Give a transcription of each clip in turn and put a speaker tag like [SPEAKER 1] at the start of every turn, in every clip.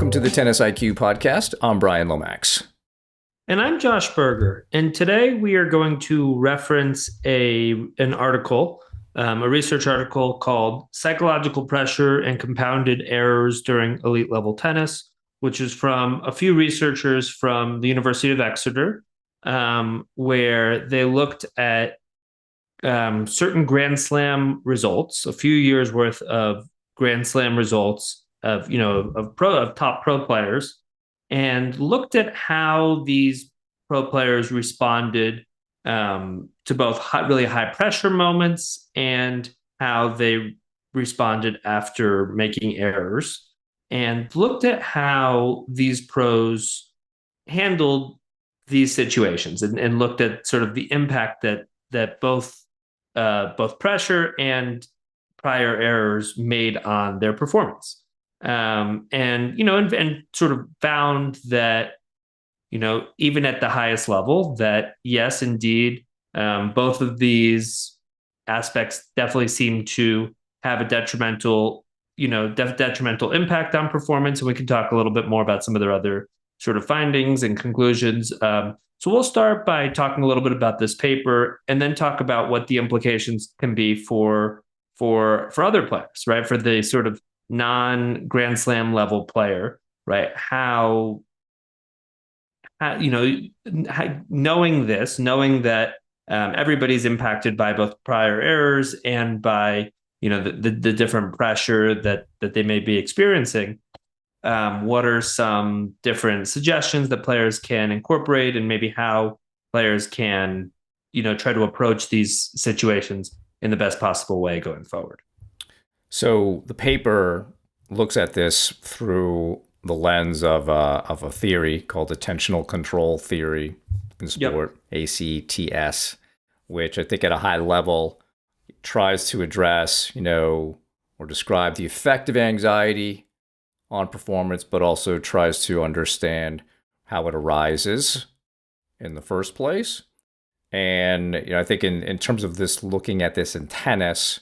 [SPEAKER 1] Welcome to the Tennis IQ podcast. I'm Brian Lomax.
[SPEAKER 2] And I'm Josh Berger. And today we are going to reference an article, a research article called Psychological Pressure and Compounded Errors During Elite Level Tennis, which is from a few researchers from the University of Exeter, where they looked at certain Grand Slam results, a few years worth of Grand Slam results of top pro players, and looked at how these pro players responded to both really high pressure moments and how they responded after making errors, and looked at how these pros handled these situations, and looked at sort of the impact that both pressure and prior errors made on their performance. And sort of found that, even at the highest level, that yes, indeed, both of these aspects definitely seem to have a detrimental impact on performance. And we can talk a little bit more about some of their other sort of findings and conclusions. So we'll start by talking a little bit about this paper, and then talk about what the implications can be for other players, right? For the sort of non-Grand Slam level player, right? Knowing that everybody's impacted by both prior errors and by the different pressure that they may be experiencing. What are some different suggestions that players can incorporate, and maybe how players can try to approach these situations in the best possible way going forward?
[SPEAKER 1] So the paper looks at this through the lens of a theory called attentional control theory in sport, ACTS, which I think at a high level tries to address, or describe the effect of anxiety on performance, but also tries to understand how it arises in the first place. And I think in terms of this, looking at this in tennis,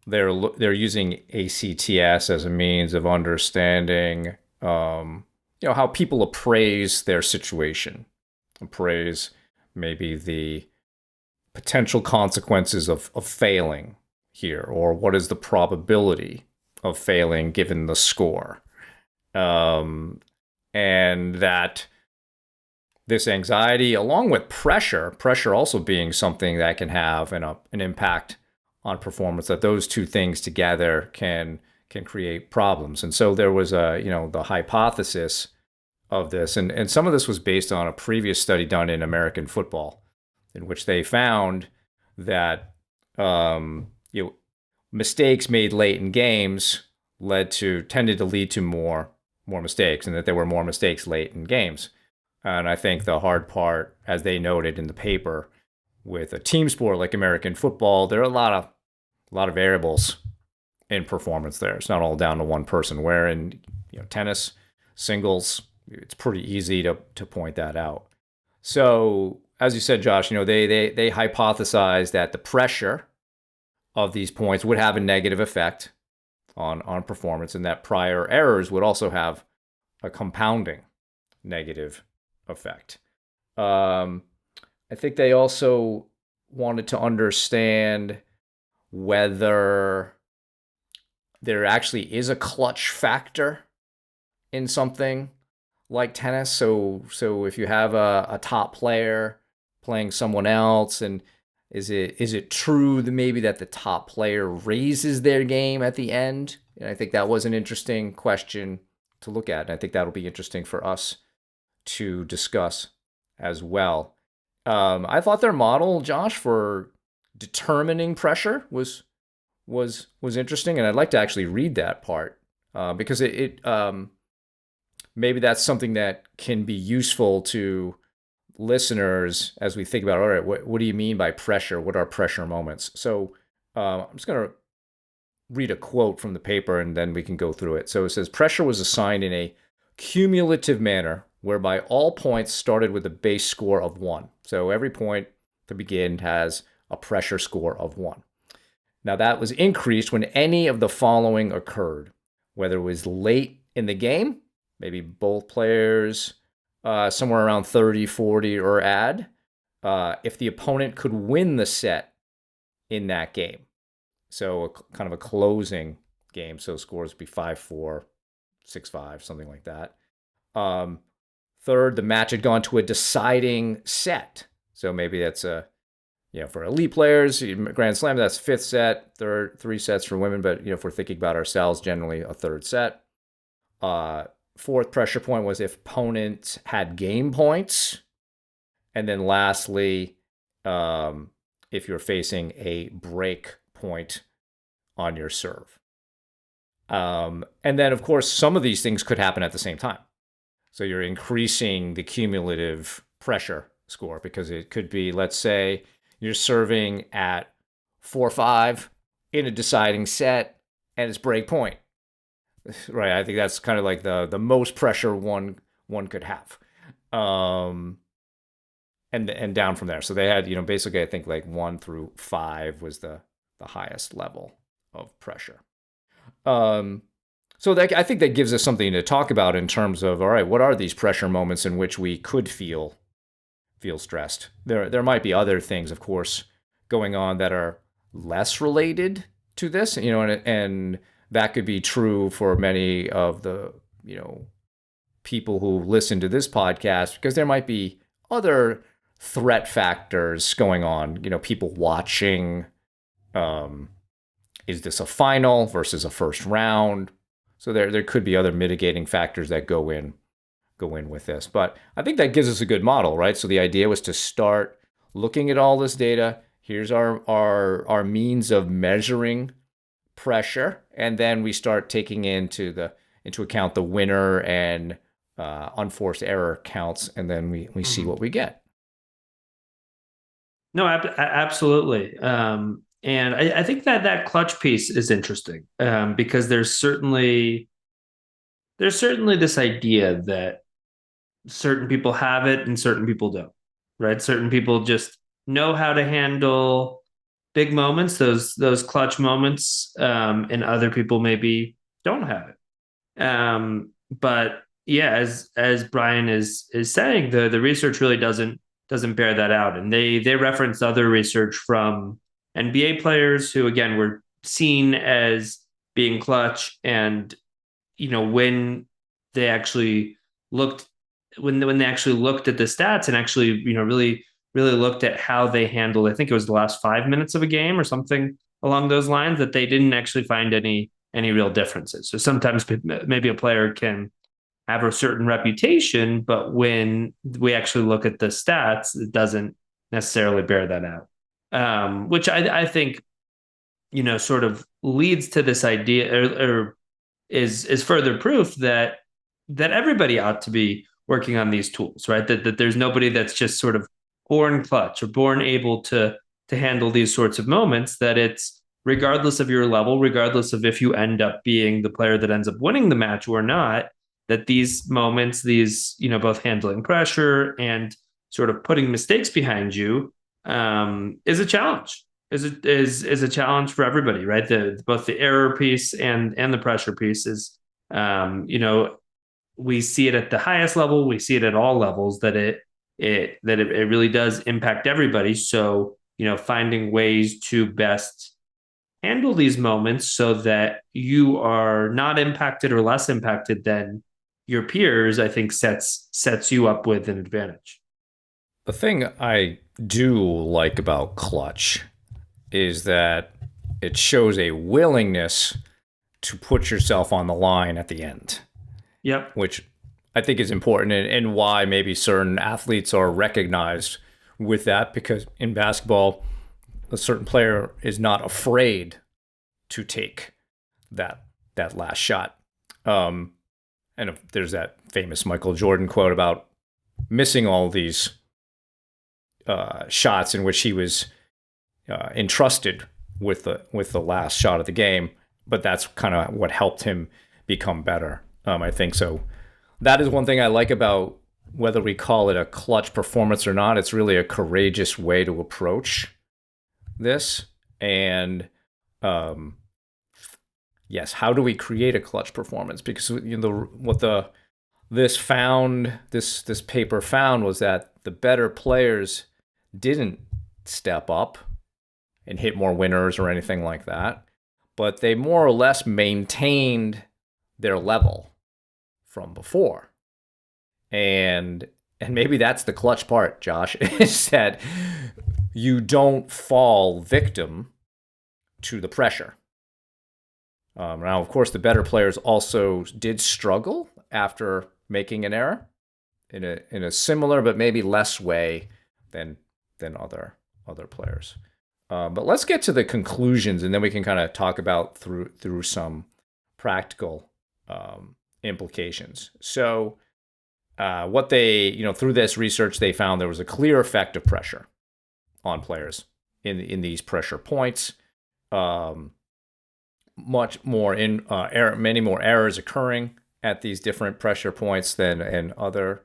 [SPEAKER 1] they're using ACTS as a means of understanding, how people appraise their situation, appraise maybe the potential consequences of failing here, or what is the probability of failing given the score, and that this anxiety, along with pressure also being something that can have an impact on performance, that those two things together can create problems. And so there was the hypothesis of this, and some of this was based on a previous study done in American football, in which they found that mistakes made late in games tended to lead to more mistakes, and that there were more mistakes late in games. And I think the hard part, as they noted in the paper, with a team sport like American football, there are a lot of variables in performance there. It's not all down to one person. Where in tennis, singles, it's pretty easy to point that out. So as you said, Josh, they hypothesized that the pressure of these points would have a negative effect on performance, and that prior errors would also have a compounding negative effect. I think they also wanted to understand whether there actually is a clutch factor in something like tennis. So if you have a top player playing someone else, and is it true that maybe that the top player raises their game at the end? And I think that was an interesting question to look at, and I think that'll be interesting for us to discuss as well. I thought their model, Josh, for determining pressure was interesting, and I'd like to actually read that part because it maybe that's something that can be useful to listeners as we think about, all right, what do you mean by pressure? What are pressure moments? So I'm just going to read a quote from the paper, and then we can go through it. So it says, pressure was assigned in a cumulative manner whereby all points started with a base score of 1. So every point to begin has a pressure score of 1. Now that was increased when any of the following occurred. whether it was late in the game, maybe both players somewhere around 30, 40 or add, if the opponent could win the set in that game. So kind of a closing game. So scores would be 5-4, 6-5, something like that. Third, the match had gone to a deciding set. So maybe that's for elite players, Grand Slam, that's fifth set, third, 3 sets for women. But, if we're thinking about ourselves, generally a third set. Fourth pressure point was if opponents had game points. And then lastly, if you're facing a break point on your serve. And then, of course, some of these things could happen at the same time. So you're increasing the cumulative pressure score because it could be, let's say, you're serving at 4-5 in a deciding set and it's break point. Right. I think that's kind of like the most pressure one could have. And down from there. So they had, basically I think like 1 through 5 was the highest level of pressure. So I think that gives us something to talk about in terms of, all right, what are these pressure moments in which we could feel stressed? There might be other things, of course, going on that are less related to this, and that could be true for many of the, people who listen to this podcast, because there might be other threat factors going on, people watching, is this a final versus a first round? So there could be other mitigating factors that go in with this. But I think that gives us a good model, right? So the idea was to start looking at all this data. Here's our means of measuring pressure, and then we start taking into account the winner and unforced error counts, and then we see what we get.
[SPEAKER 2] No, absolutely. And I think that clutch piece is interesting because there's certainly this idea that certain people have it and certain people don't, right? Certain people just know how to handle big moments, those clutch moments, and other people maybe don't have it. But yeah, as Brian is saying, the research really doesn't bear that out, and they reference other research from NBA players who, again, were seen as being clutch, and when they actually looked when they actually looked at the stats and actually really looked at how they handled, I think it was the last 5 minutes of a game or something along those lines, that they didn't actually find any real differences. So sometimes maybe a player can have a certain reputation, but when we actually look at the stats, it doesn't necessarily bear that out. Which I think, sort of leads to this idea, or is further proof that everybody ought to be working on these tools, right? That there's nobody that's just sort of born clutch or born able to handle these sorts of moments, that it's regardless of your level, regardless of if you end up being the player that ends up winning the match or not, that these moments, both handling pressure and sort of putting mistakes behind you, is a challenge. Is a challenge for everybody, right? Both the error piece and the pressure piece is, we see it at the highest level, we see it at all levels, that it really does impact everybody. So, finding ways to best handle these moments so that you are not impacted or less impacted than your peers, I think sets you up with an advantage.
[SPEAKER 1] The thing I do like about clutch is that it shows a willingness to put yourself on the line at the end.
[SPEAKER 2] Yep.
[SPEAKER 1] Which I think is important, and why maybe certain athletes are recognized with that, because in basketball, a certain player is not afraid to take that last shot. And there's that famous Michael Jordan quote about missing all these shots in which he was entrusted with the last shot of the game, but that's kind of what helped him become better. I think so. That is one thing I like about, whether we call it a clutch performance or not, it's really a courageous way to approach this. And yes, how do we create a clutch performance? Because what the this paper found was that the better players didn't step up and hit more winners or anything like that, but they more or less maintained their level from before. And maybe that's the clutch part, Josh, is that you don't fall victim to the pressure. Now, of course, the better players also did struggle after making an error in a similar but maybe less way than other players. But let's get to the conclusions, and then we can kind of talk about through some practical implications. So, what they through this research, they found there was a clear effect of pressure on players in these pressure points. Much more many more errors occurring at these different pressure points than in other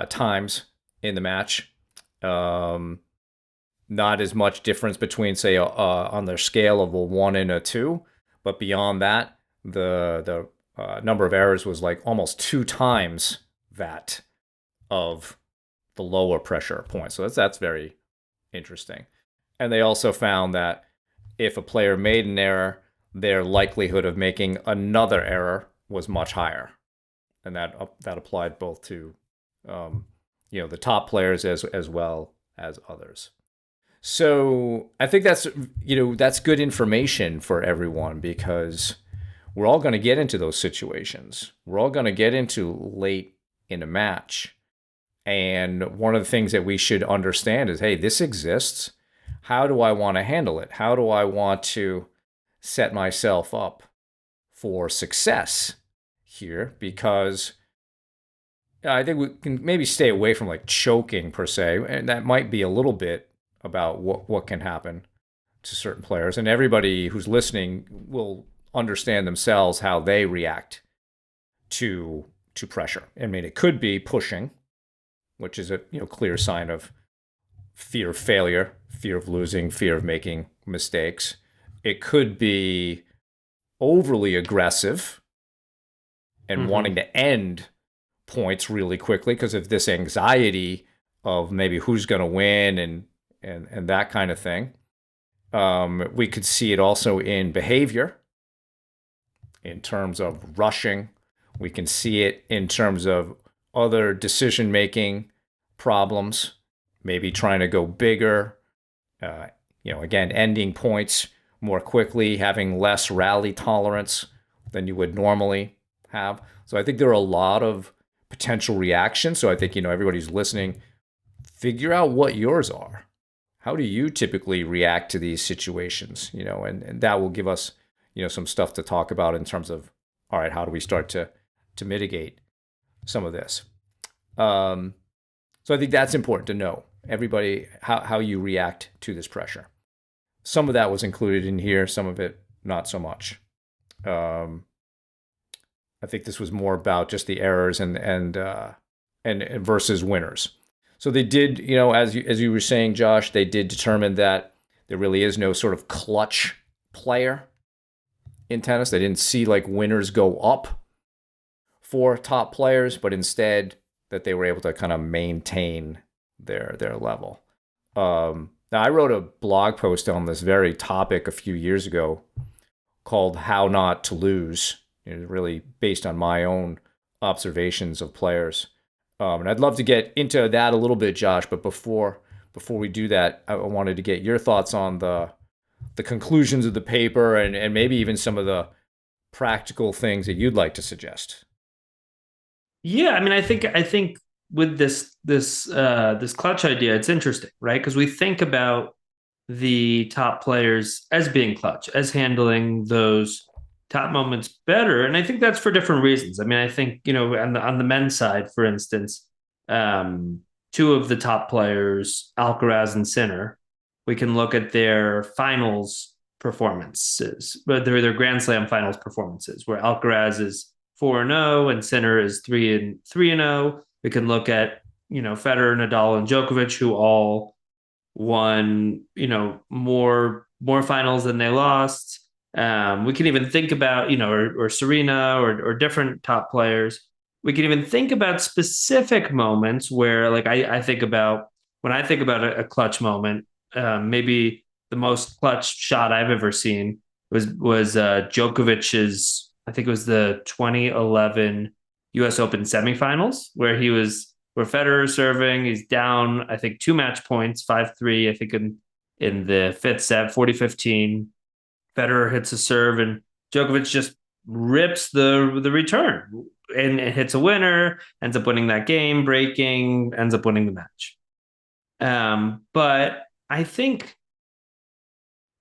[SPEAKER 1] times in the match. Not as much difference between, say, on their scale of a 1 and a 2, but beyond that, the number of errors was like almost 2 times that of the lower pressure points. So that's very interesting. And they also found that if a player made an error, their likelihood of making another error was much higher, and that applied both to the top players as well as others. So I think that's good information for everyone, because we're all going to get into those situations. We're all going to get into late in a match. And one of the things that we should understand is, hey, this exists. How do I want to handle it? How do I want to set myself up for success here? Because I think we can maybe stay away from like choking per se, and that might be a little bit about what can happen to certain players. And everybody who's listening will understand themselves how they react to pressure. I mean, it could be pushing, which is a clear sign of fear of failure, fear of losing, fear of making mistakes. It could be overly aggressive and wanting to end points really quickly because of this anxiety of maybe who's going to win and that kind of thing. We could see it also in behavior, in terms of rushing. We can see it in terms of other decision-making problems, maybe trying to go bigger, again, ending points more quickly, having less rally tolerance than you would normally have. So I think there are a lot of potential reactions. So I think, everybody who's listening, figure out what yours are. How do you typically react to these situations? And that will give us, some stuff to talk about in terms of, all right, how do we start to mitigate some of this? So I think that's important to know, everybody, how you react to this pressure. Some of that was included in here, some of it not so much. I think this was more about just the errors and versus winners. So they did, as you were saying, Josh, they did determine that there really is no sort of clutch player in tennis. They didn't see like winners go up for top players, but instead that they were able to kind of maintain their level. Now, I wrote a blog post on this very topic a few years ago called "How Not to Lose." Really based on my own observations of players. And I'd love to get into that a little bit, Josh. But before we do that, I wanted to get your thoughts on the conclusions of the paper and maybe even some of the practical things that you'd like to suggest.
[SPEAKER 2] Yeah, I mean, I think with this clutch idea, it's interesting, right? Because we think about the top players as being clutch, as handling those top moments better, and I think that's for different reasons. I mean, I think on the men's side, for instance, two of the top players, Alcaraz and Sinner, we can look at their finals performances, but their Grand Slam finals performances, where Alcaraz is 4-0 and Sinner is 3-0. We can look at Federer, Nadal, and Djokovic, who all won more finals than they lost. We can even think about, or Serena or different top players. We can even think about specific moments where, like, I think about when I think about a clutch moment, maybe the most clutch shot I've ever seen was Djokovic's. I think it was the 2011 U.S. Open semifinals where Federer serving. He's down, I think, two match points, 5-3. I think in the fifth set, 40-15. Federer hits a serve and Djokovic just rips the return and it hits a winner, ends up winning that game, breaking, ends up winning the match. But I think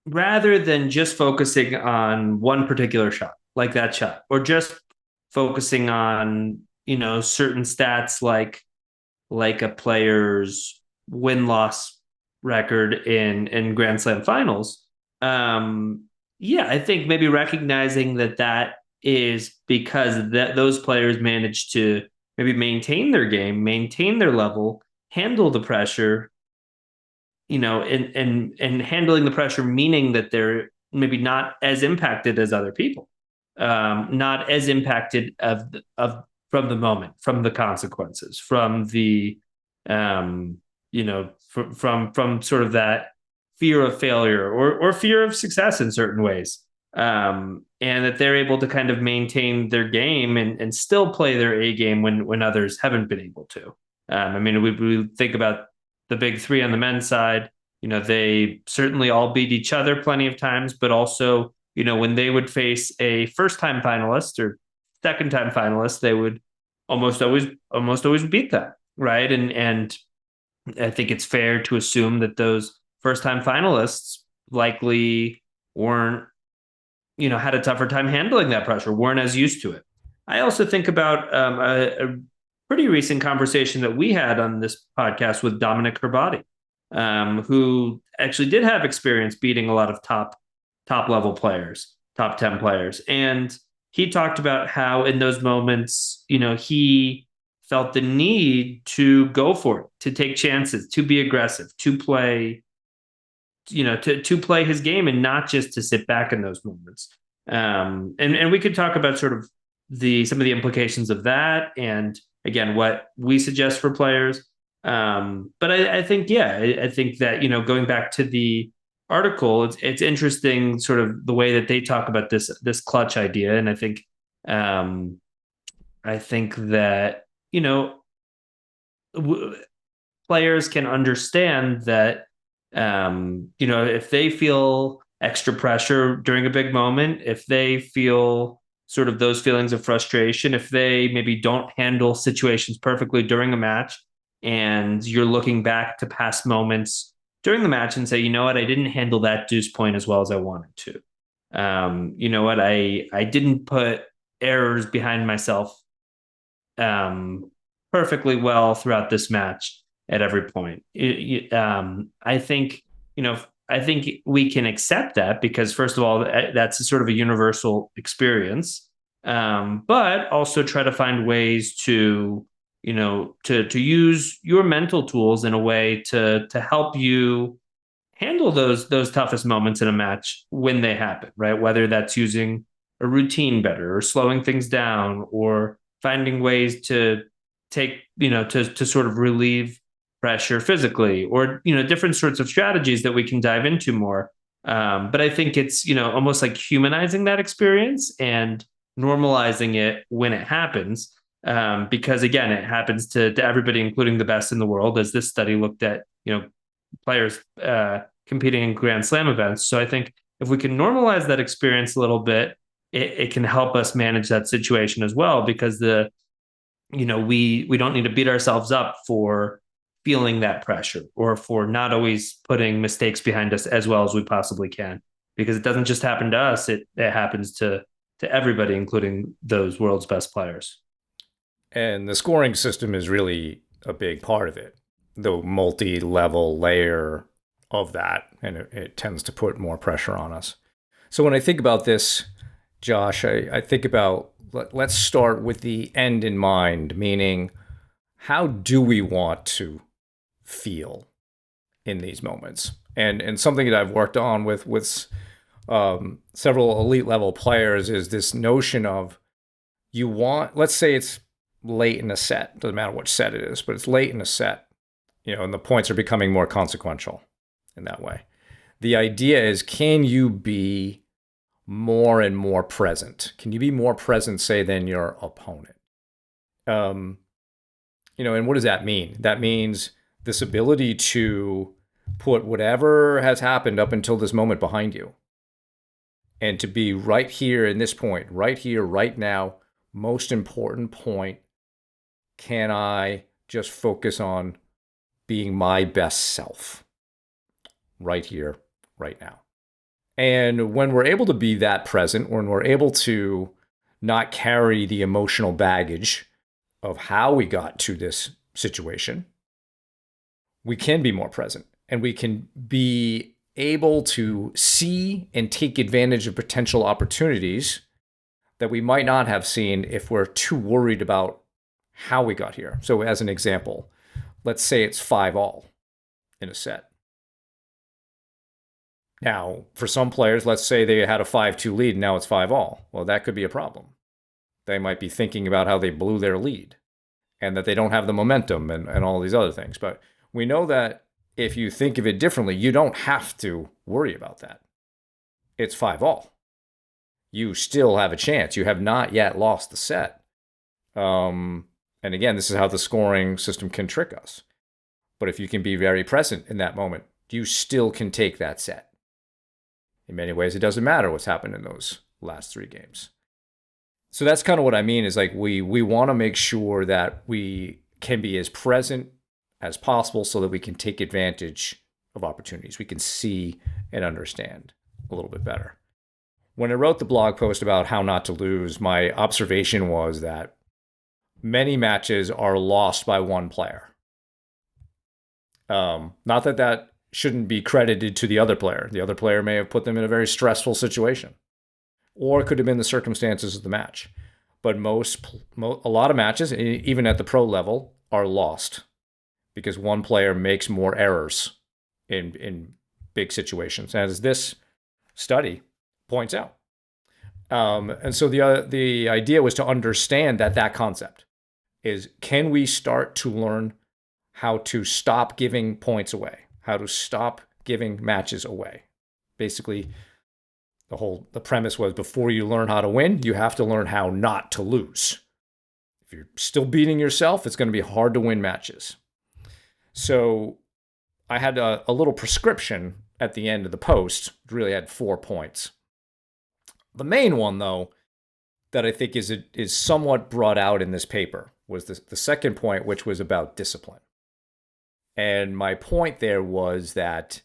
[SPEAKER 2] rather than just focusing on one particular shot, like that shot, or just focusing on, certain stats like a player's win-loss record in Grand Slam finals. Yeah, I think maybe recognizing that is because those players managed to maybe maintain their game, maintain their level, handle the pressure, and handling the pressure, meaning that they're maybe not as impacted as other people, not as impacted of from the moment, from the consequences, from the from sort of that fear of failure or fear of success in certain ways. And that they're able to kind of maintain their game and still play their A game when others haven't been able to. I mean, we think about the big three on the men's side. They certainly all beat each other plenty of times, but also, when they would face a first time finalist or second time finalist, they would almost always beat them, right? And I think it's fair to assume that those first time finalists likely weren't, had a tougher time handling that pressure, weren't as used to it. I also think about a pretty recent conversation that we had on this podcast with Dominic Herbati, who actually did have experience beating a lot of top level players, top 10 players. And he talked about how in those moments, he felt the need to go for it, to take chances, to be aggressive, to play, to play his game and not just to sit back in those moments. And we could talk about sort of some of the implications of that, and again, what we suggest for players. But I think, yeah, I think that, going back to the article, it's interesting sort of the way that they talk about this clutch idea. And I think that, players can understand that, if they feel extra pressure during a big moment, if they feel sort of those feelings of frustration, if they maybe don't handle situations perfectly during a match, and you're looking back to past moments during the match and say, you know what, I didn't handle that deuce point as well as I wanted to. You know what, I didn't put errors behind myself perfectly well throughout this match at every point. I think, I think we can accept that because, first of all, that's a sort of a universal experience, but also try to find ways to, to use your mental tools in a way to help you handle those toughest moments in a match when they happen, right? Whether that's using a routine better or slowing things down or finding ways to take, to sort of relieve pressure physically or, different sorts of strategies that we can dive into more. But I think it's, almost like humanizing that experience and normalizing it when it happens. Because again, it happens to everybody, including the best in the world, as this study looked at, players competing in Grand Slam events. So I think if we can normalize that experience a little bit, it can help us manage that situation as well, because we don't need to beat ourselves up for feeling that pressure or for not always putting mistakes behind us as well as we possibly can, because it doesn't just happen to us, it happens to everybody, including those world's best players.
[SPEAKER 1] And the scoring system is really a big part of it, the multi-level layer of that, and it tends to put more pressure on us. So when I think about this, Josh, I think about, let's start with the end in mind, meaning how do we want to feel in these moments? And something that I've worked on with several elite level players is this notion of you want, let's say it's late in a set, doesn't matter which set it is, but it's late in a set, and the points are becoming more consequential in that way. The idea is, can you be more and more present? Can you be more present, say, than your opponent? And what does that mean? That means this ability to put whatever has happened up until this moment behind you and to be right here in this point, right here, right now, most important point. Can I just focus on being my best self right here, right now? And when we're able to be that present, when we're able to not carry the emotional baggage of how we got to this situation, we can be more present and we can be able to see and take advantage of potential opportunities that we might not have seen if we're too worried about how we got here. So as an example, let's say it's 5-all in a set. Now, for some players, let's say they had a 5-2 lead and now it's 5-all. Well, that could be a problem. They might be thinking about how they blew their lead and that they don't have the momentum and all these other things. But we know that if you think of it differently, you don't have to worry about that. It's 5-all. You still have a chance. You have not yet lost the set. And again, this is how the scoring system can trick us. But if you can be very present in that moment, you still can take that set. In many ways, it doesn't matter what's happened in those last 3 games. So that's kind of what I mean is like we want to make sure that we can be as present as possible so that we can take advantage of opportunities. We can see and understand a little bit better. When I wrote the blog post about how not to lose, my observation was that many matches are lost by one player. Not that shouldn't be credited to the other player. The other player may have put them in a very stressful situation, or it could have been the circumstances of the match. But a lot of matches, even at the pro level, are lost because one player makes more errors in big situations, as this study points out. And so the idea was to understand that concept is, can we start to learn how to stop giving points away, how to stop giving matches away. Basically, the premise was, before you learn how to win, you have to learn how not to lose. If you're still beating yourself, it's going to be hard to win matches. So I had a little prescription at the end of the post. It really had 4 points. The main one, though, that I think is somewhat brought out in this paper was the second point, which was about discipline. And my point there was that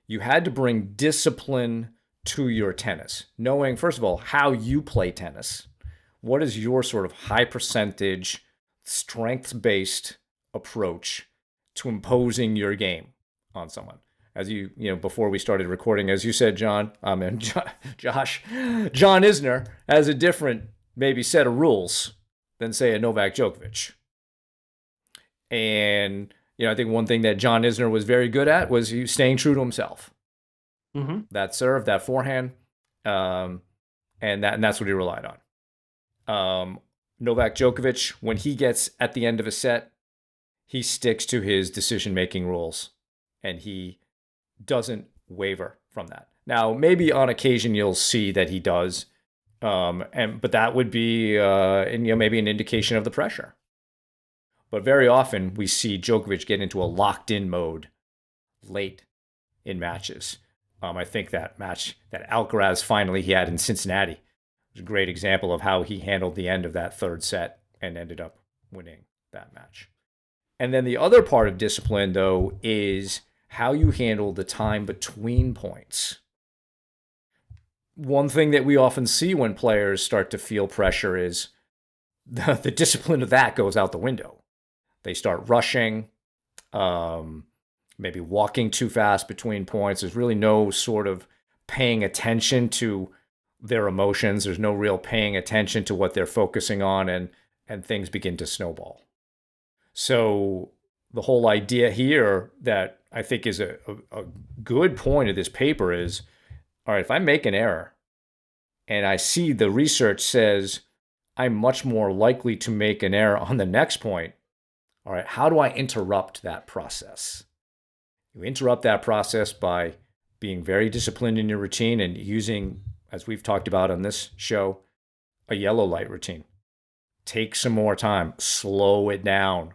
[SPEAKER 1] you had to bring discipline to your tennis, knowing, first of all, how you play tennis. What is your sort of high percentage, strengths-based approach to imposing your game on someone? As before we started recording, as you said, John, Josh, John Isner has a different maybe set of rules than, say, a Novak Djokovic. And I think one thing that John Isner was very good at was staying true to himself. Mm-hmm. That serve, that forehand, and that's what he relied on. Novak Djokovic, when he gets at the end of a set, he sticks to his decision-making rules, and he doesn't waver from that. Now, maybe on occasion you'll see that he does, but that would be maybe an indication of the pressure. But very often we see Djokovic get into a locked-in mode late in matches. I think that match that Alcaraz finally he had in Cincinnati was a great example of how he handled the end of that third set and ended up winning that match. And then the other part of discipline, though, is how you handle the time between points. One thing that we often see when players start to feel pressure is the discipline of that goes out the window. They start rushing, maybe walking too fast between points. There's really no sort of paying attention to their emotions. There's no real paying attention to what they're focusing on, and things begin to snowball. So the whole idea here that I think is a good point of this paper is, all right, if I make an error and I see the research says I'm much more likely to make an error on the next point, all right, how do I interrupt that process? You interrupt that process by being very disciplined in your routine and using, as we've talked about on this show, a yellow light routine. Take some more time, slow it down.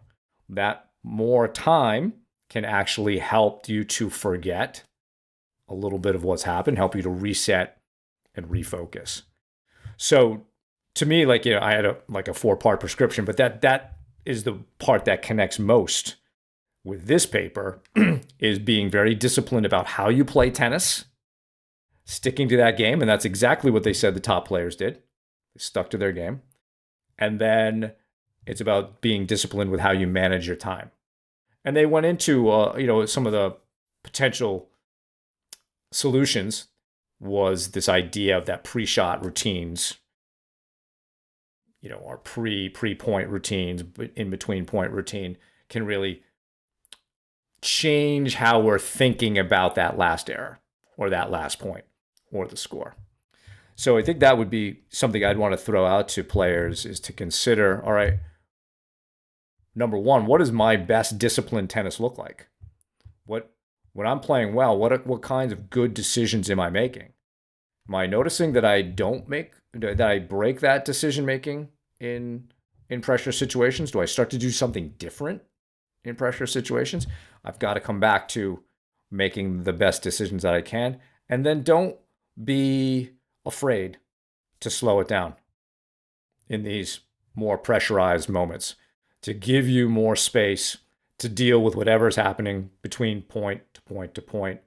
[SPEAKER 1] That more time can actually help you to forget a little bit of what's happened, help you to reset and refocus. So to me, like, I had a 4-part prescription, but that is the part that connects most with this paper is being very disciplined about how you play tennis, sticking to that game. And that's exactly what they said the top players did. They stuck to their game. And then it's about being disciplined with how you manage your time. And they went into, some of the potential solutions was this idea of that pre-shot routines, our pre-point routines, in between point routine can really change how we're thinking about that last error or that last point or the score. So I think that would be something I'd want to throw out to players is to consider, all right, number one, what does my best disciplined tennis look like? When I'm playing well, what kinds of good decisions am I making? Am I noticing that I break that decision making in pressure situations? Do I start to do something different in pressure situations? I've got to come back to making the best decisions that I can. And then don't be afraid to slow it down in these more pressurized moments, to give you more space to deal with whatever's happening between point to point to point.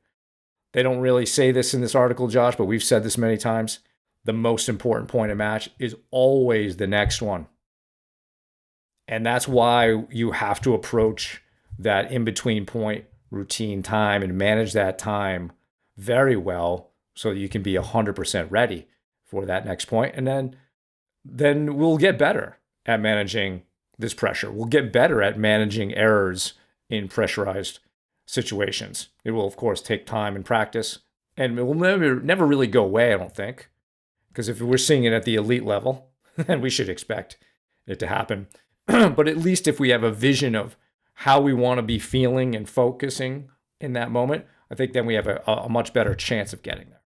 [SPEAKER 1] They don't really say this in this article, Josh, but we've said this many times. The most important point of match is always the next one. And that's why you have to approach that in-between point routine time and manage that time very well so that you can be 100% ready for that next point. And then we'll get better at managing this pressure. We'll get better at managing errors in pressurized situations. It will, of course, take time and practice, and it will never really go away, I don't think, because if we're seeing it at the elite level, then we should expect it to happen. But at least if we have a vision of how we want to be feeling and focusing in that moment, I think then we have a much better chance of getting there.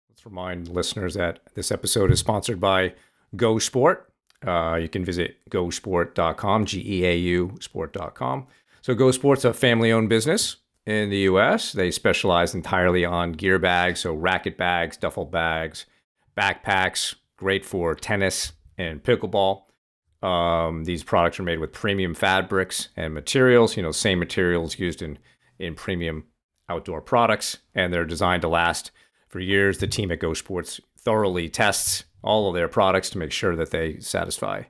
[SPEAKER 1] Let's remind listeners that this episode is sponsored by Go Sport. You can visit gosport.com, GEAU sport.com. So Go Sport's a family-owned business in the U.S. They specialize entirely on gear bags, so racket bags, duffel bags, backpacks, great for tennis and pickleball. These products are made with premium fabrics and materials, same materials used in premium outdoor products, and they're designed to last for years. The team at Go Sports thoroughly tests all of their products to make sure that they satisfy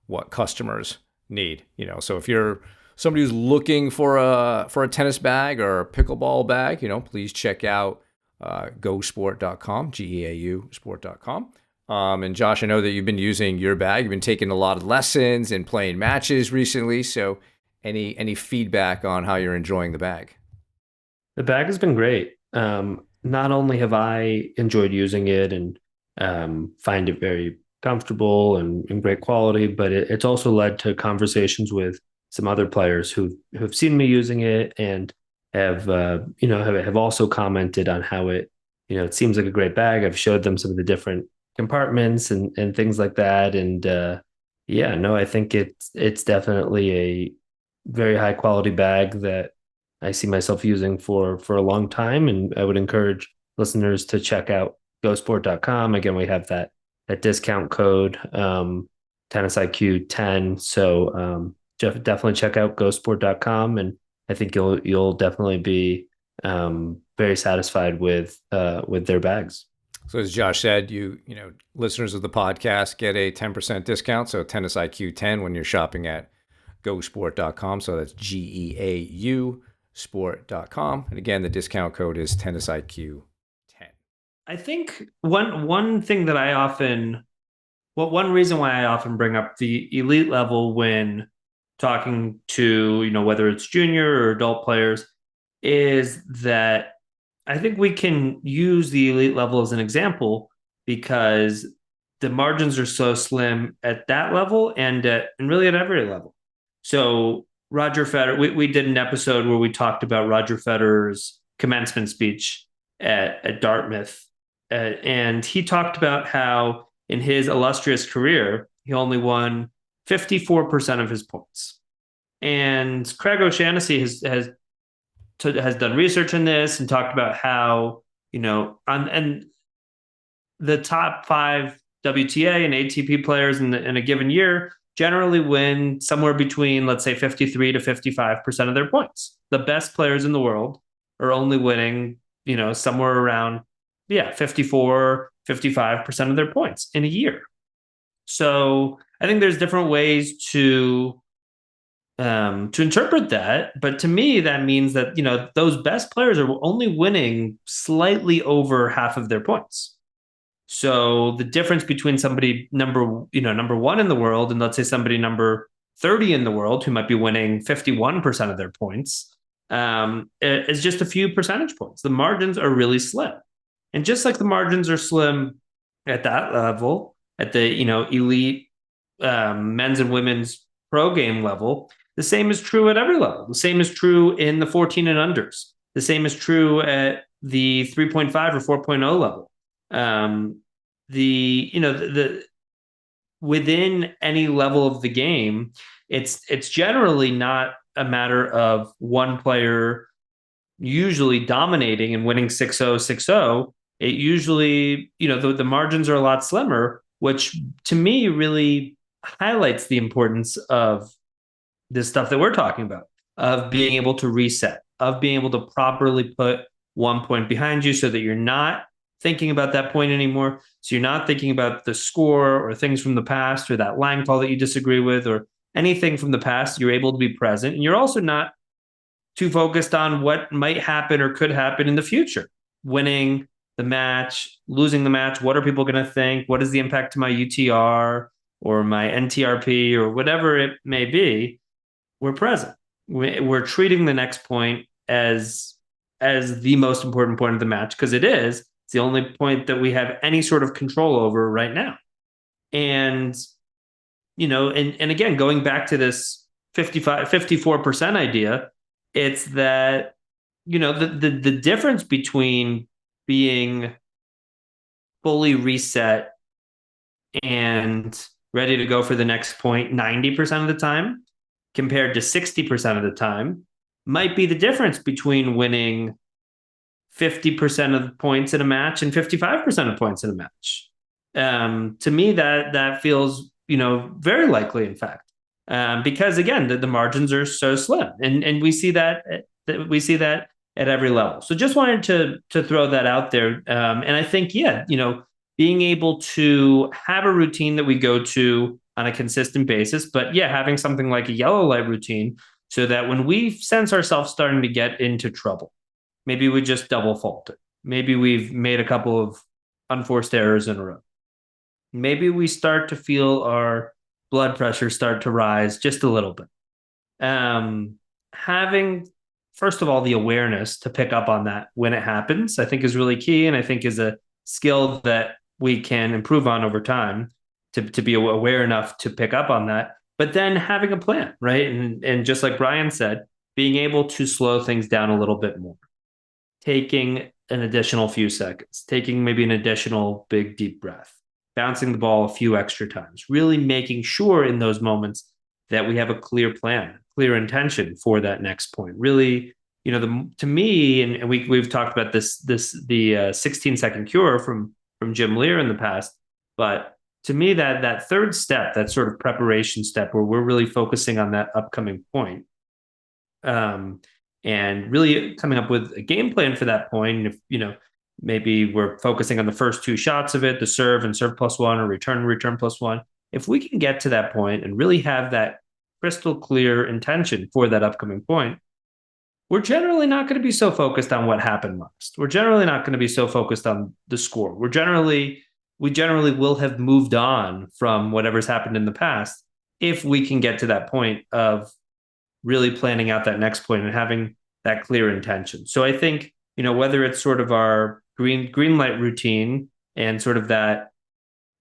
[SPEAKER 1] what customers need. So if you're somebody who's looking for a tennis bag or a pickleball bag, please check out gosport.com, GEAU sport.com. And Josh, I know that you've been using your bag. You've been taking a lot of lessons and playing matches recently. So any feedback on how you're enjoying the bag?
[SPEAKER 2] The bag has been great. Not only have I enjoyed using it and find it very comfortable and great quality, but it's also led to conversations with some other players who've seen me using it and have also commented on how it seems like a great bag. I've showed them some of the different compartments and things like that. And I think it's definitely a very high quality bag that I see myself using for a long time. And I would encourage listeners to check out gosport.com. Again, we have that discount code, tennis IQ 10. So definitely check out gosport.com, and I think you'll definitely be very satisfied with their bags.
[SPEAKER 1] So as Josh said, listeners of the podcast get a 10% discount. So tennis IQ 10 when you're shopping at gosport.com. So that's GEAU sport.com. And again, the discount code is tennis IQ 10.
[SPEAKER 2] I think one thing that one reason why I often bring up the elite level when talking to, whether it's junior or adult players, is that I think we can use the elite level as an example because the margins are so slim at that level and really at every level. So Roger Federer, we did an episode where we talked about Roger Federer's commencement speech at Dartmouth, and he talked about how in his illustrious career he only won 54% of his points. And Craig O'Shaughnessy has done research in this and talked about how and the top five WTA and ATP players in a given year generally win somewhere between, let's say, 53 to 55% of their points. The best players in the world are only winning, somewhere around, 54, 55% of their points in a year. So I think there's different ways to interpret that. But to me, that means that, those best players are only winning slightly over half of their points. So the difference between somebody number one in the world and let's say somebody number 30 in the world who might be winning 51% of their points is just a few percentage points. The margins are really slim. And just like the margins are slim at that level, at the elite men's and women's pro game level, the same is true at every level. The same is true in the 14 and unders. The same is true at the 3.5 or 4.0 level. The within any level of the game, it's generally not a matter of one player usually dominating and winning 6-0, 6-0. It usually, the margins are a lot slimmer, which to me really highlights the importance of this stuff that we're talking about, of being able to reset, of being able to properly put 1 point behind you so that you're not thinking about that point anymore. So you're not thinking about the score or things from the past or that line call that you disagree with or anything from the past. You're able to be present. And you're also not too focused on what might happen or could happen in the future. Winning the match, losing the match, what are people going to think? What is the impact to my UTR or my NTRP or whatever it may be? We're present. We're treating the next point as the most important point of the match because it is. It's the only point that we have any sort of control over right now. And, and again, going back to this 54% idea, it's that, the difference between being fully reset and ready to go for the next point 90% of the time compared to 60% of the time might be the difference between winning 50% of the points in a match and 55% of points in a match. To me, that feels, very likely, in fact, because again, the margins are so slim, and we see that at every level. So just wanted to throw that out there, and I think, being able to have a routine that we go to on a consistent basis, but having something like a yellow light routine so that when we sense ourselves starting to get into trouble, maybe we just double fault it. Maybe we've made a couple of unforced errors in a row. Maybe we start to feel our blood pressure start to rise just a little bit. Having, first of all, the awareness to pick up on that when it happens, I think is really key. And I think is a skill that we can improve on over time to be aware enough to pick up on that. But then having a plan, right? And just like Brian said, being able to slow things down a little bit more, taking an additional few seconds, taking maybe an additional big deep breath, bouncing the ball a few extra times, really making sure in those moments that we have a clear plan, clear intention for that next point. Really, to me, and we've talked about the 16-second cure from Jim Lear in the past, but to me, that third step, that sort of preparation step where we're really focusing on that upcoming point, and really coming up with a game plan for that point. And if, maybe we're focusing on the first two shots of it, the serve and serve plus one or return plus one. If we can get to that point and really have that crystal clear intention for that upcoming point, we're generally not going to be so focused on what happened last. We're generally not going to be so focused on the score. We generally will have moved on from whatever's happened in the past if we can get to that point of really planning out that next point and having that clear intention. So I think, whether it's sort of our green light routine and sort of that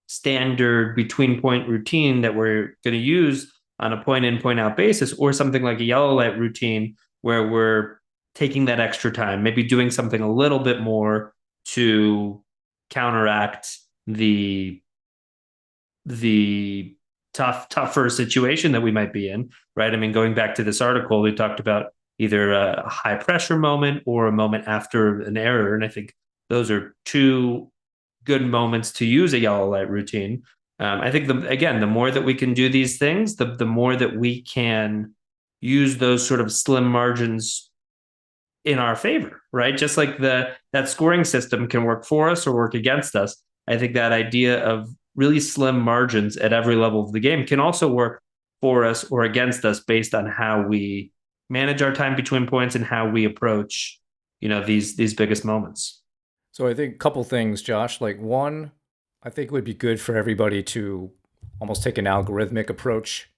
[SPEAKER 2] standard between point routine that we're going to use on a point in, point out basis, or something like a yellow light routine where we're taking that extra time, maybe doing something a little bit more to counteract the tougher situation that we might be in, right? I mean, going back to this article, we talked about either a high pressure moment or a moment after an error, and I think those are two good moments to use a yellow light routine. I think the more that we can do these things, the more that we can use those sort of slim margins in our favor, right? Just like that scoring system can work for us or work against us. I think that idea of really slim margins at every level of the game can also work for us or against us based on how we manage our time between points and how we approach, these biggest moments.
[SPEAKER 1] So I think a couple things, Josh. Like one, I think it would be good for everybody to almost take an algorithmic approach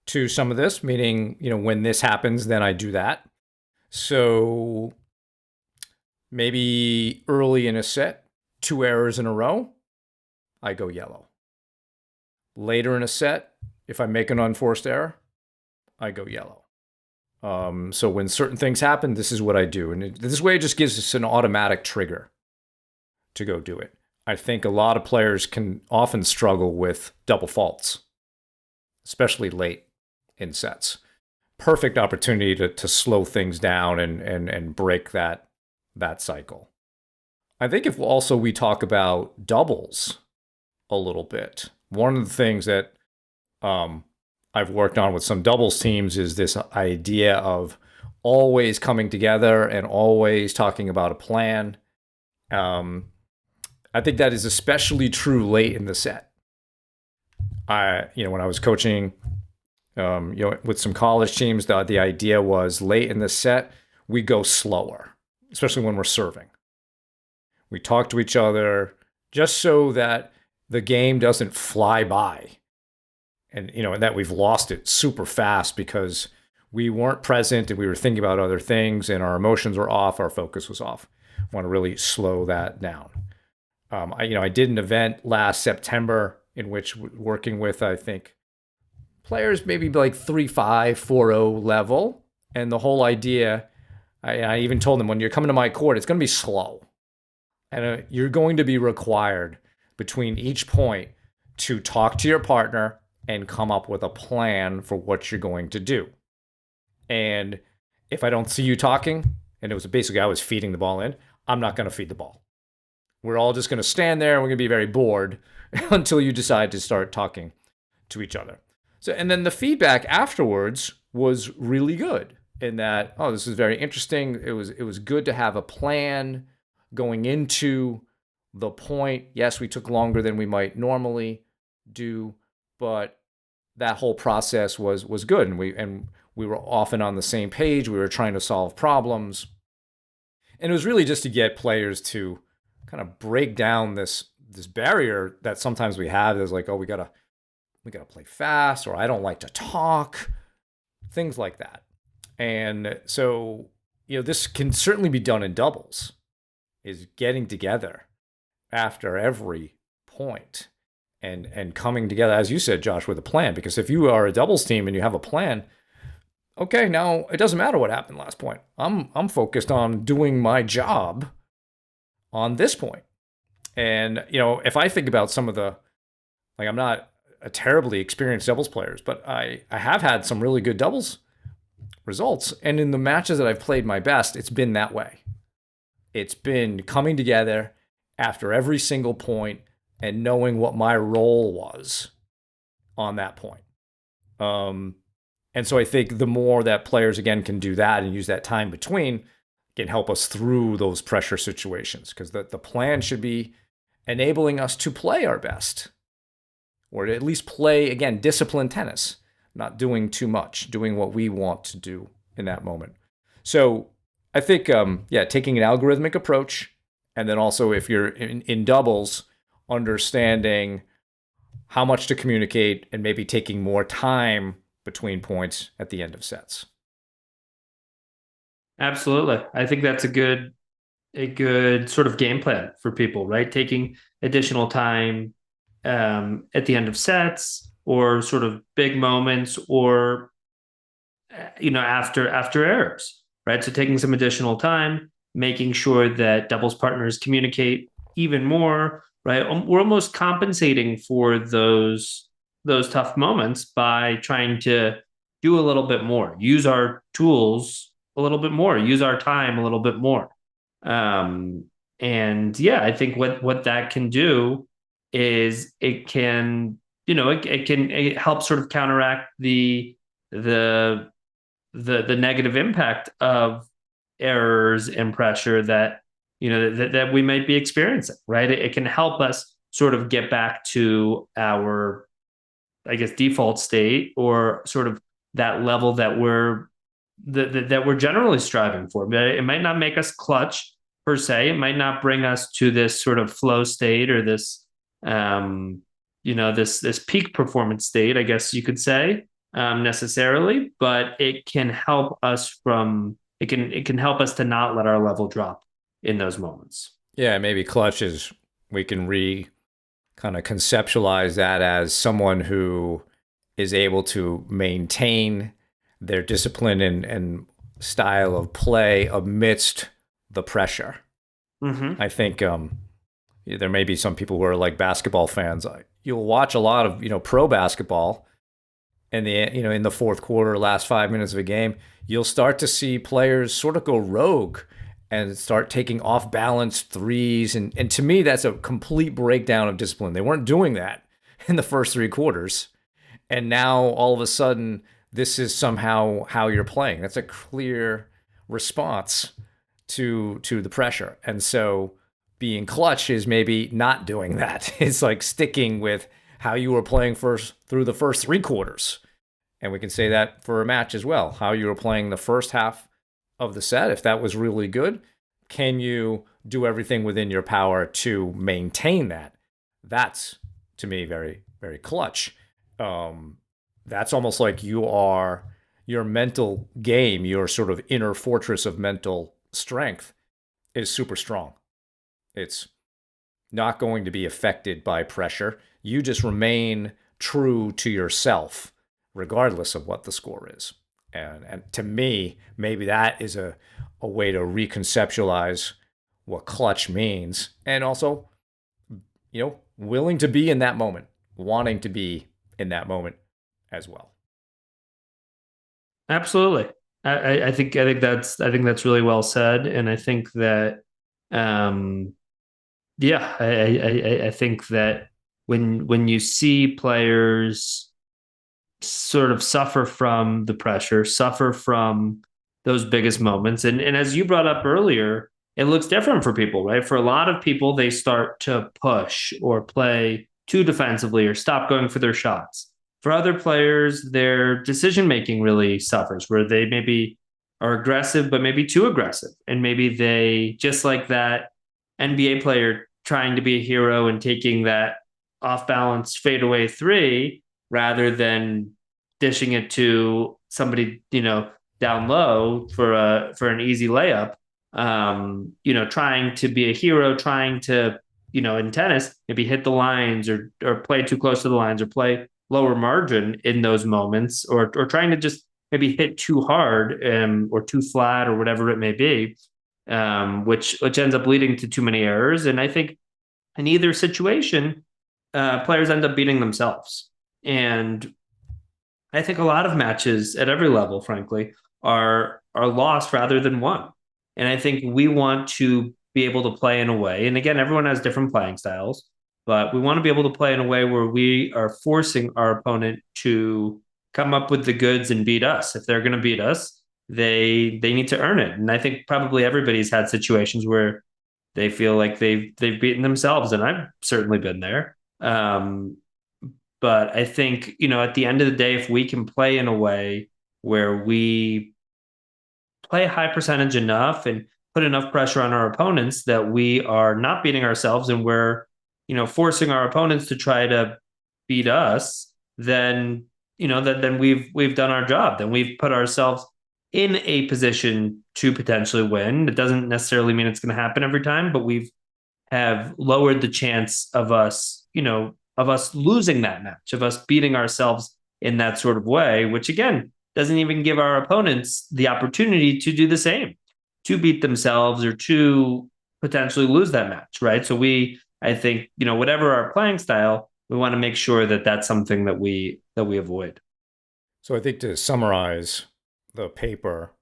[SPEAKER 1] to some of this, meaning, when this happens, then I do that. So maybe early in a set, 2 errors in a row, I go yellow. Later in a set, if I make an unforced error, I go yellow. So when certain things happen, this is what I do. And this way it just gives us an automatic trigger to go do it. I think a lot of players can often struggle with double faults, especially late in sets. Perfect opportunity to slow things down and break that cycle. I think if also we talk about doubles a little bit, one of the things that I've worked on with some doubles teams is this idea of always coming together and always talking about a plan. I think that is especially true late in the set. When I was coaching, with some college teams, the idea was late in the set, we go slower, especially when we're serving. We talk to each other just so that the game doesn't fly by and that we've lost it super fast because we weren't present and we were thinking about other things and our emotions were off, our focus was off. I want to really slow that down. I did an event last September in which working with, I think, players maybe like 3-5, 4-0 level. And the whole idea, I even told them, when you're coming to my court, it's going to be slow. And you're going to be required between each point to talk to your partner and come up with a plan for what you're going to do. And if I don't see you talking, and it was basically I was feeding the ball in, I'm not going to feed the ball. We're all just going to stand there and we're going to be very bored until you decide to start talking to each other. So, and then the feedback afterwards was really good in that, oh, this is very interesting. It was good to have a plan going into the point. Yes, we took longer than we might normally do, but that whole process was good, and we were often on the same page. We were trying to solve problems, and it was really just to get players to kind of break down this barrier that sometimes we have. Is like, oh, we gotta play fast, or I don't like to talk, things like that. And so, this can certainly be done in doubles, is getting together after every point and coming together, as you said, Josh, with a plan. Because if you are a doubles team and you have a plan, okay, now it doesn't matter what happened last point. I'm focused on doing my job on this point. And, if I think about some of I'm not a terribly experienced doubles players, but I have had some really good doubles results. And in the matches that I've played my best, it's been that way. It's been coming together after every single point and knowing what my role was on that point. And so I think the more that players, again, can do that and use that time between, can help us through those pressure situations, because the plan should be enabling us to play our best, or to at least play, again, disciplined tennis, not doing too much, doing what we want to do in that moment. So I think, taking an algorithmic approach, and then also if you're in doubles, understanding how much to communicate and maybe taking more time between points at the end of sets.
[SPEAKER 2] Absolutely. I think that's a good a good sort of game plan for people, right? Taking additional time at the end of sets or sort of big moments or after errors, right? So taking some additional time, making sure that doubles partners communicate even more, right? We're almost compensating for those tough moments by trying to do a little bit more, use our tools a little bit more, use our time a little bit more. Um, and yeah, I think what that can do is it can, it help sort of counteract the the negative impact of errors and pressure that that we might be experiencing, right? It can help us sort of get back to our, I guess, default state, or sort of that level that we're generally striving for. But it might not make us clutch per se. It might not bring us to this sort of flow state, or this this peak performance state, I guess you could say, necessarily, but it can help us it can help us to not let our level drop in those moments.
[SPEAKER 1] Yeah, maybe clutch is, we can kind of conceptualize that as someone who is able to maintain their discipline and style of play amidst the pressure.
[SPEAKER 2] Mm-hmm.
[SPEAKER 1] I think there may be some people who are like basketball fans. You'll watch a lot of pro basketball, and in the fourth quarter, last 5 minutes of a game, you'll start to see players sort of go rogue and start taking off balance threes. And to me, that's a complete breakdown of discipline. They weren't doing that in the first three quarters. And now all of a sudden, this is somehow how you're playing. That's a clear response to the pressure. And so being clutch is maybe not doing that. It's like sticking with how you were playing first through the first three quarters. And we can say that for a match as well. How you were playing the first half of the set, if that was really good, can you do everything within your power to maintain that? That's, to me, very, very clutch. That's almost like your mental game, your sort of inner fortress of mental strength is super strong. It's not going to be affected by pressure. You just remain true to yourself, regardless of what the score is. And to me, maybe that is a way to reconceptualize what clutch means. And also, willing to be in that moment, wanting to be in that moment as well.
[SPEAKER 2] Absolutely. I think that's really well said, and I think that um, yeah, I think that when you see players sort of suffer from the pressure, suffer from those biggest moments. And as you brought up earlier, it looks different for people, right? For a lot of people, they start to push or play too defensively or stop going for their shots. For other players, their decision making really suffers, where they maybe are aggressive, but maybe too aggressive. And maybe they, just like that NBA player trying to be a hero and taking that off balance fadeaway three, rather than dishing it to somebody, down low for an easy layup. Trying to be a hero, trying to, in tennis, maybe hit the lines, or play too close to the lines, or play lower margin in those moments, or trying to just maybe hit too hard, or too flat, or whatever it may be, which ends up leading to too many errors. And I think in either situation, players end up beating themselves. And I think a lot of matches at every level, frankly, are lost rather than won. And I think we want to be able to play in a way, and again, everyone has different playing styles, but we want to be able to play in a way where we are forcing our opponent to come up with the goods and beat us. If they're going to beat us, they need to earn it. And I think probably everybody's had situations where they feel like they've beaten themselves, and I've certainly been there. But I think, at the end of the day, if we can play in a way where we play a high percentage enough and put enough pressure on our opponents that we are not beating ourselves, and we're, forcing our opponents to try to beat us, then, then we've done our job. Then we've put ourselves in a position to potentially win. It doesn't necessarily mean it's going to happen every time, but we've have lowered the chance of us, of us losing that match, of us beating ourselves in that sort of way, which again doesn't even give our opponents the opportunity to do the same, to beat themselves or to potentially lose that match, right? So I think, whatever our playing style, we want to make sure that that's something that we avoid.
[SPEAKER 1] So I think to summarize the paper,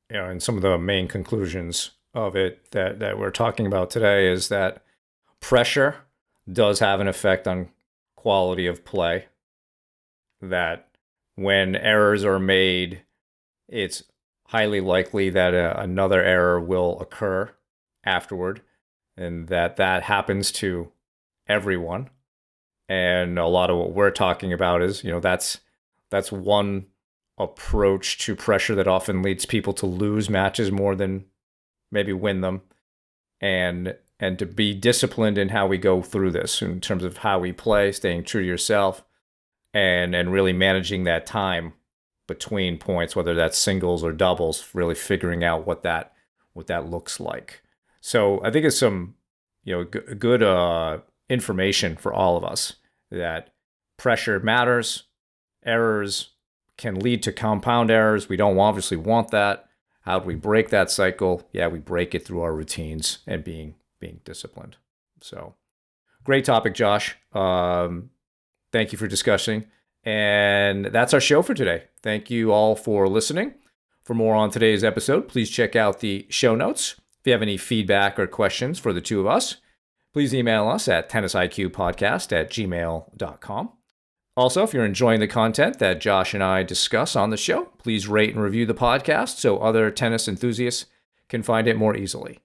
[SPEAKER 1] and some of the main conclusions of it that we're talking about today is that pressure does have an effect on quality of play. That when errors are made, it's highly likely that another error will occur afterward, and that happens to everyone. And a lot of what we're talking about is, that's one approach to pressure that often leads people to lose matches more than maybe win them, and to be disciplined in how we go through this in terms of how we play, staying true to yourself, and really managing that time between points, whether that's singles or doubles, really figuring out what that looks like. So I think it's some good information for all of us that pressure matters. Errors can lead to compound errors. We don't obviously want that. How do we break that cycle? Yeah, we break it through our routines and being disciplined. So great topic, Josh. Thank you for discussing. And that's our show for today. Thank you all for listening. For more on today's episode, please check out the show notes. If you have any feedback or questions for the two of us, please email us at tennisiqpodcast@gmail.com. Also, if you're enjoying the content that Josh and I discuss on the show, please rate and review the podcast so other tennis enthusiasts can find it more easily.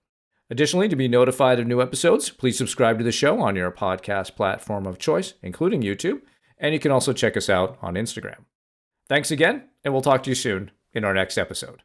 [SPEAKER 1] Additionally, to be notified of new episodes, please subscribe to the show on your podcast platform of choice, including YouTube, and you can also check us out on Instagram. Thanks again, and we'll talk to you soon in our next episode.